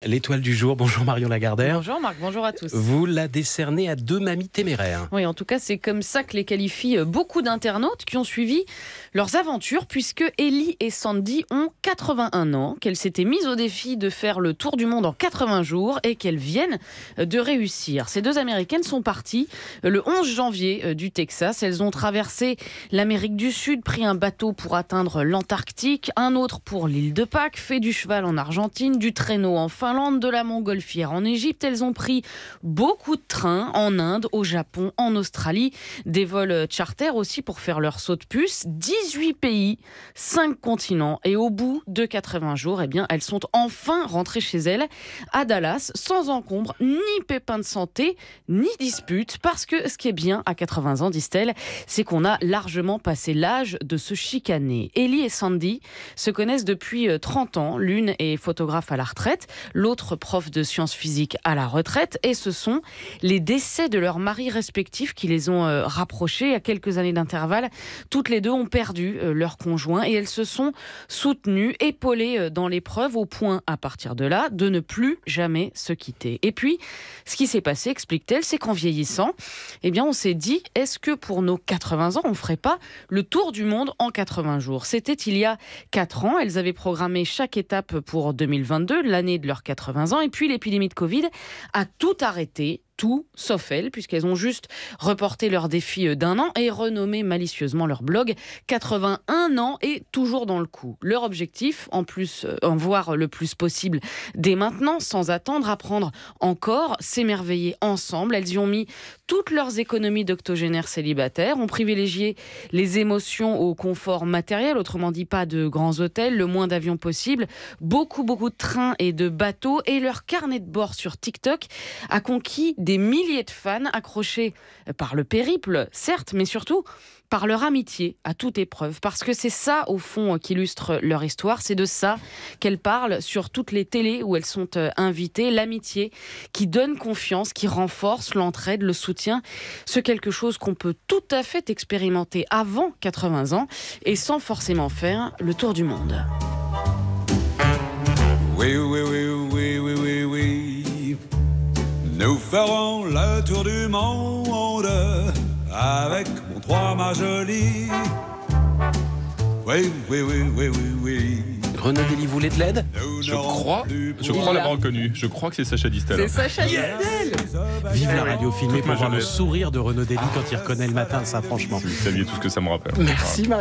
l'étoile du jour. Bonjour Marion Lagardère. Bonjour Marc, bonjour à tous. Vous la décernez à 2 mamies téméraires. Oui, en tout cas, c'est comme ça que les qualifient beaucoup d'internautes qui ont suivi leurs aventures, puisque Ellie et Sandy ont 81 ans, qu'elles s'étaient mises au défi de faire le tour du monde en 80 jours et qu'elles viennent de réussir. Ces deux Américaines sont parties le 11 janvier du Texas. Elles ont traversé l'Amérique du Sud, pris un bateau pour atteindre l'Antarctique, un autre pour l'île de Pâques, fait du cheval en Argentine, du traîneau en Finlande, de la montgolfière en Égypte. Elles ont pris beaucoup de trains en Inde, au Japon, en Australie, des vols charter aussi pour faire leur saut de puce. 18 pays, 5 continents. Et au bout de 80 jours, eh bien, elles sont enfin rentrées chez elles à Dallas, sans encombre, ni pépin de santé, ni dispute. Parce que ce qui est bien à 80 ans, disent-elles, c'est qu'on a largement passé l'âge de se chicaner. Ellie et Sandy se connaissent depuis 30 ans. L'une est photographe à la retraite, l'autre prof de sciences physiques à la retraite. Et ce sont les décès de leurs maris respectifs qui les ont rapprochés à quelques années d'intervalle. Toutes les deux ont perdu leur conjoint et elles se sont soutenues, épaulées dans l'épreuve, au point, à partir de là, de ne plus jamais se quitter. Et puis, ce qui s'est passé, explique-t-elle, c'est qu'en vieillissant, eh bien, on s'est dit, est-ce que pour nos 80 ans, on ne ferait pas le tour du monde en 80 jours ? C'était il y a 4 ans. Elles avaient programmé chaque étape pour 2022, l'année de leurs 80 ans. Et puis, l'épidémie de Covid a tout arrêté. Tout, sauf elles, puisqu'elles ont juste reporté leur défi d'1 an et renommé malicieusement leur blog 81 ans et toujours dans le coup. Leur objectif, en plus, en voir le plus possible dès maintenant, sans attendre, apprendre encore, s'émerveiller ensemble. Elles y ont mis toutes leurs économies d'octogénaires célibataires, ont privilégié les émotions au confort matériel, autrement dit pas de grands hôtels, le moins d'avions possible, beaucoup de trains et de bateaux, et leur carnet de bord sur TikTok a conquis des milliers de fans accrochés par le périple, certes, mais surtout par leur amitié à toute épreuve. Parce que c'est ça, au fond, qui illustre leur histoire. C'est de ça qu'elles parlent sur toutes les télés où elles sont invitées. L'amitié qui donne confiance, qui renforce l'entraide, le soutien. C'est quelque chose qu'on peut tout à fait expérimenter avant 80 ans et sans forcément faire le tour du monde. Oui, oui, oui, oui, oui, oui, oui. Nous ferons le tour du monde avec mon trois ma jolie. Oui, oui, oui, oui, oui, oui. Renaud Dely, vous voulez de l'aide ? Je crois l'avoir reconnu. Je crois que c'est Sacha Distel. C'est Sacha Distel. Vive la radio filmée Toute ma pour voir le jeunesse. sourire de Renaud Dely quand il reconnaît le matin, ça franchement. Si vous saviez tout ce que ça me rappelle. Merci Marion.